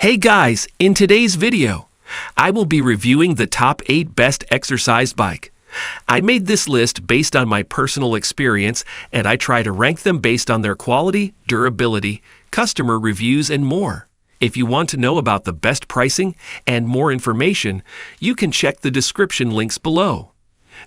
Hey guys, in today's video, I will be reviewing the top 8 best exercise bike. I made this list based on my personal experience, and I try to rank them based on their quality, durability, customer reviews, and more. If you want to know about the best pricing and more information, you can check the description links below.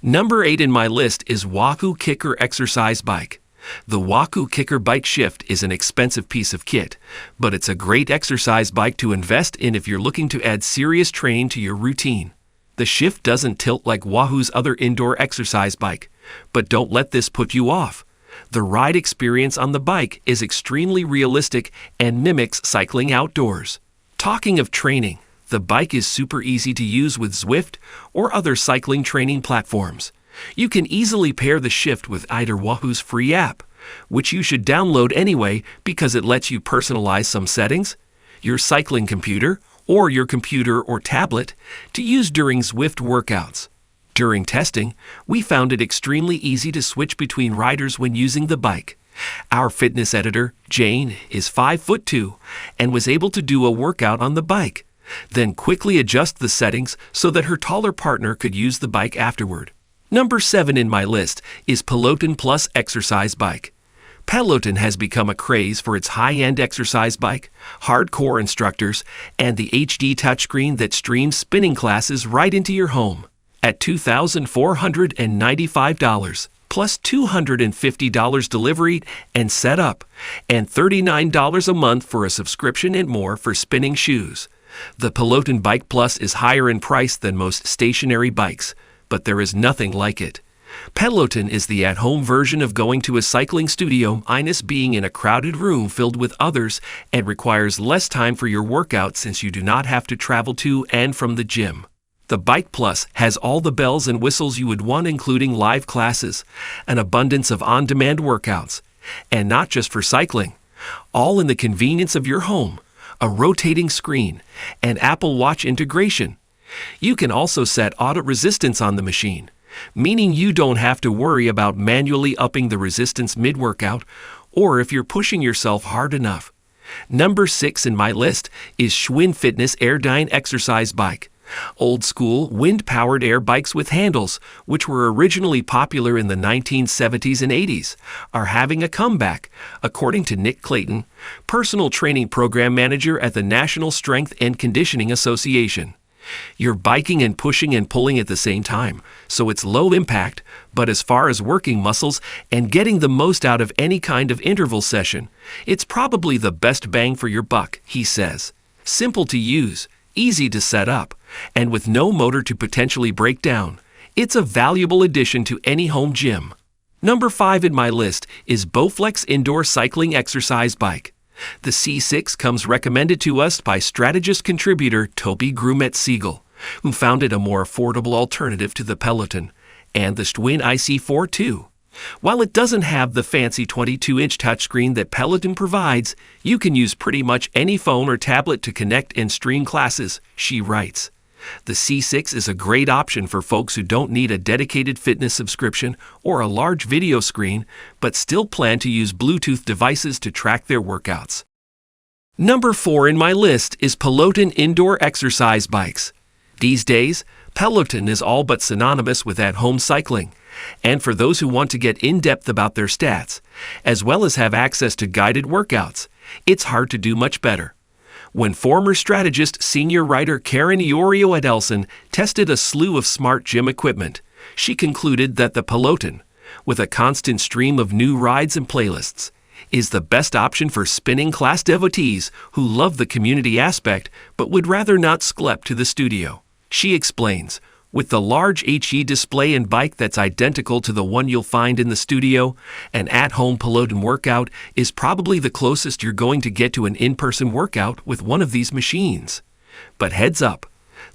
Number 8 in my list is Wahoo Kickr exercise bike. The Wahoo Kickr bike shift is an expensive piece of kit, but it's a great exercise bike to invest in if you're looking to add serious training to your routine. The shift doesn't tilt like Wahoo's other indoor exercise bike, but don't let this put you off. The ride experience on the bike is extremely realistic and mimics cycling outdoors. Talking of training, the bike is super easy to use with Zwift or other cycling training platforms. You can easily pair the shift with either Wahoo's free app, which you should download anyway because it lets you personalize some settings, your cycling computer, or your computer or tablet to use during Zwift workouts. During testing, we found it extremely easy to switch between riders when using the bike. Our fitness editor, Jane, is 5'2" and was able to do a workout on the bike, then quickly adjust the settings so that her taller partner could use the bike afterward. Number 7 in my list is Peloton Plus exercise bike. Peloton has become a craze for its high-end exercise bike, hardcore instructors, and the HD touchscreen that streams spinning classes right into your home. At $2,495, plus $250 delivery and setup, and $39 a month for a subscription and more for spinning shoes. The Peloton Bike Plus is higher in price than most stationary bikes, but there is nothing like it. Peloton is the at-home version of going to a cycling studio minus being in a crowded room filled with others and requires less time for your workout since you do not have to travel to and from the gym. The Bike Plus has all the bells and whistles you would want, including live classes, an abundance of on-demand workouts, and not just for cycling, all in the convenience of your home, a rotating screen, and Apple Watch integration. You can also set auto resistance on the machine, meaning you don't have to worry about manually upping the resistance mid-workout or if you're pushing yourself hard enough. Number 6 in my list is Schwinn Fitness Airdyne exercise bike. Old-school, wind-powered air bikes with handles, which were originally popular in the 1970s and 80s, are having a comeback, according to Nick Clayton, personal training program manager at the National Strength and Conditioning Association. You're biking and pushing and pulling at the same time, so it's low impact, but as far as working muscles and getting the most out of any kind of interval session, it's probably the best bang for your buck, he says. Simple to use, easy to set up, and with no motor to potentially break down, it's a valuable addition to any home gym. Number 5 in my list is BowFlex Indoor Cycling Exercise Bike. The C6 comes recommended to us by strategist contributor Toby Grumet-Siegel, who found it a more affordable alternative to the Peloton, and the Schwinn IC4 too. While it doesn't have the fancy 22-inch touchscreen that Peloton provides, you can use pretty much any phone or tablet to connect and stream classes, she writes. The C6 is a great option for folks who don't need a dedicated fitness subscription or a large video screen, but still plan to use Bluetooth devices to track their workouts. Number 4 in my list is Peloton Indoor exercise bikes. These days, Peloton is all but synonymous with at-home cycling, and for those who want to get in-depth about their stats, as well as have access to guided workouts, it's hard to do much better. When former strategist senior writer Karen Iorio Adelson tested a slew of smart gym equipment, she concluded that the Peloton, with a constant stream of new rides and playlists, is the best option for spinning class devotees who love the community aspect but would rather not schlep to the studio. She explains, with the large HD display and bike that's identical to the one you'll find in the studio, an at-home Peloton workout is probably the closest you're going to get to an in-person workout with one of these machines. But heads up,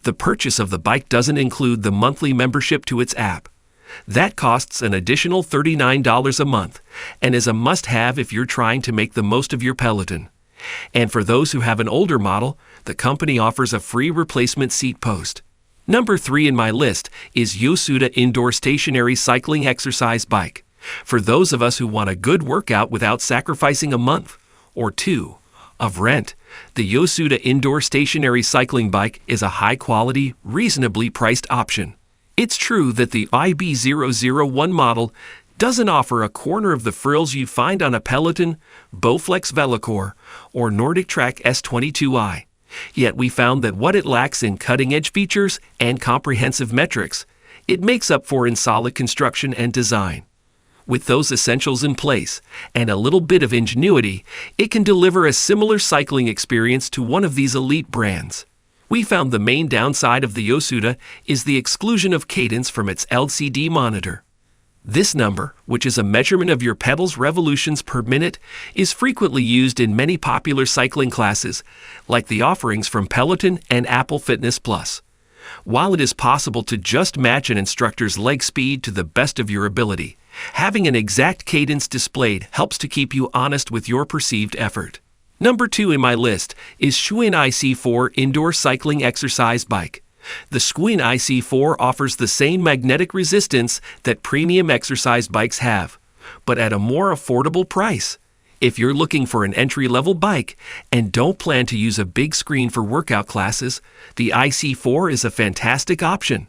the purchase of the bike doesn't include the monthly membership to its app. That costs an additional $39 a month and is a must-have if you're trying to make the most of your Peloton. And for those who have an older model, the company offers a free replacement seat post. Number 3 in my list is Yosuda Indoor Stationary Cycling Exercise Bike. For those of us who want a good workout without sacrificing a month or two of rent, the Yosuda indoor stationary cycling bike is a high-quality, reasonably priced option. It's true that the IB001 model doesn't offer a corner of the frills you find on a Peloton, BowFlex Velocore, or Nordic Track S22i. Yet we found that what it lacks in cutting-edge features and comprehensive metrics, it makes up for in solid construction and design. With those essentials in place and a little bit of ingenuity, it can deliver a similar cycling experience to one of these elite brands. We found the main downside of the Yosuda is the exclusion of cadence from its LCD monitor. This number, which is a measurement of your pedals revolutions per minute, is frequently used in many popular cycling classes, like the offerings from Peloton and Apple Fitness Plus. While it is possible to just match an instructor's leg speed to the best of your ability, having an exact cadence displayed helps to keep you honest with your perceived effort. Number 2 in my list is Schwinn IC4 Indoor Cycling Exercise Bike. The Schwinn IC4 offers the same magnetic resistance that premium exercise bikes have, but at a more affordable price. If you're looking for an entry-level bike and don't plan to use a big screen for workout classes, the IC4 is a fantastic option.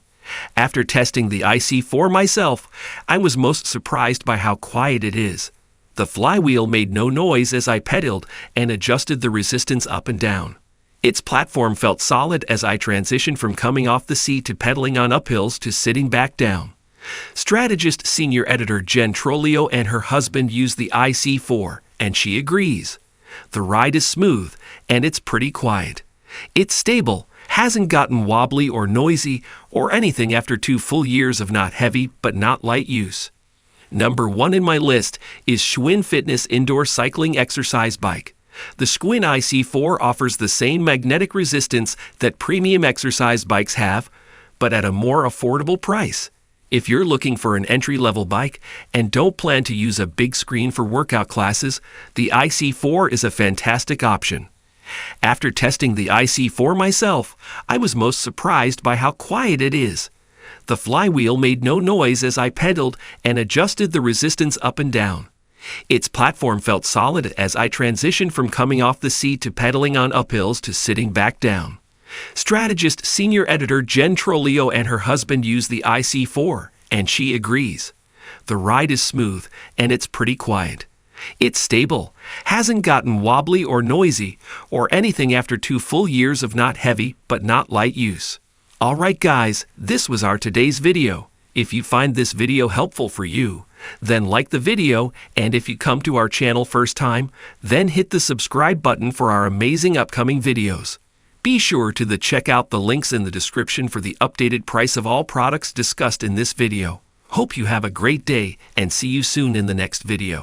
After testing the IC4 myself, I was most surprised by how quiet it is. The flywheel made no noise as I pedaled and adjusted the resistance up and down. Its platform felt solid as I transitioned from coming off the seat to pedaling on uphills to sitting back down. Strategist Senior Editor Jen Trolio and her husband use the IC4, and she agrees. The ride is smooth, and it's pretty quiet. It's stable, hasn't gotten wobbly or noisy or anything after 2 full years of not heavy but not light use. Number 1 in my list is Schwinn Fitness Indoor Cycling Exercise Bike. The Schwinn IC4 offers the same magnetic resistance that premium exercise bikes have, but at a more affordable price. If you're looking for an entry-level bike and don't plan to use a big screen for workout classes, the IC4 is a fantastic option. After testing the IC4 myself, I was most surprised by how quiet it is. The flywheel made no noise as I pedaled and adjusted the resistance up and down. Its platform felt solid as I transitioned from coming off the seat to pedaling on uphills to sitting back down. Strategist Senior Editor Jen Trolio and her husband use the IC4, and she agrees. The ride is smooth, and it's pretty quiet. It's stable, hasn't gotten wobbly or noisy, or anything after 2 full years of not heavy but not light use. Alright guys, this was our today's video. If you find this video helpful for you, then like the video, and if you come to our channel first time, then hit the subscribe button for our amazing upcoming videos. Be sure to check out the links in the description for the updated price of all products discussed in this video. Hope you have a great day and see you soon in the next video.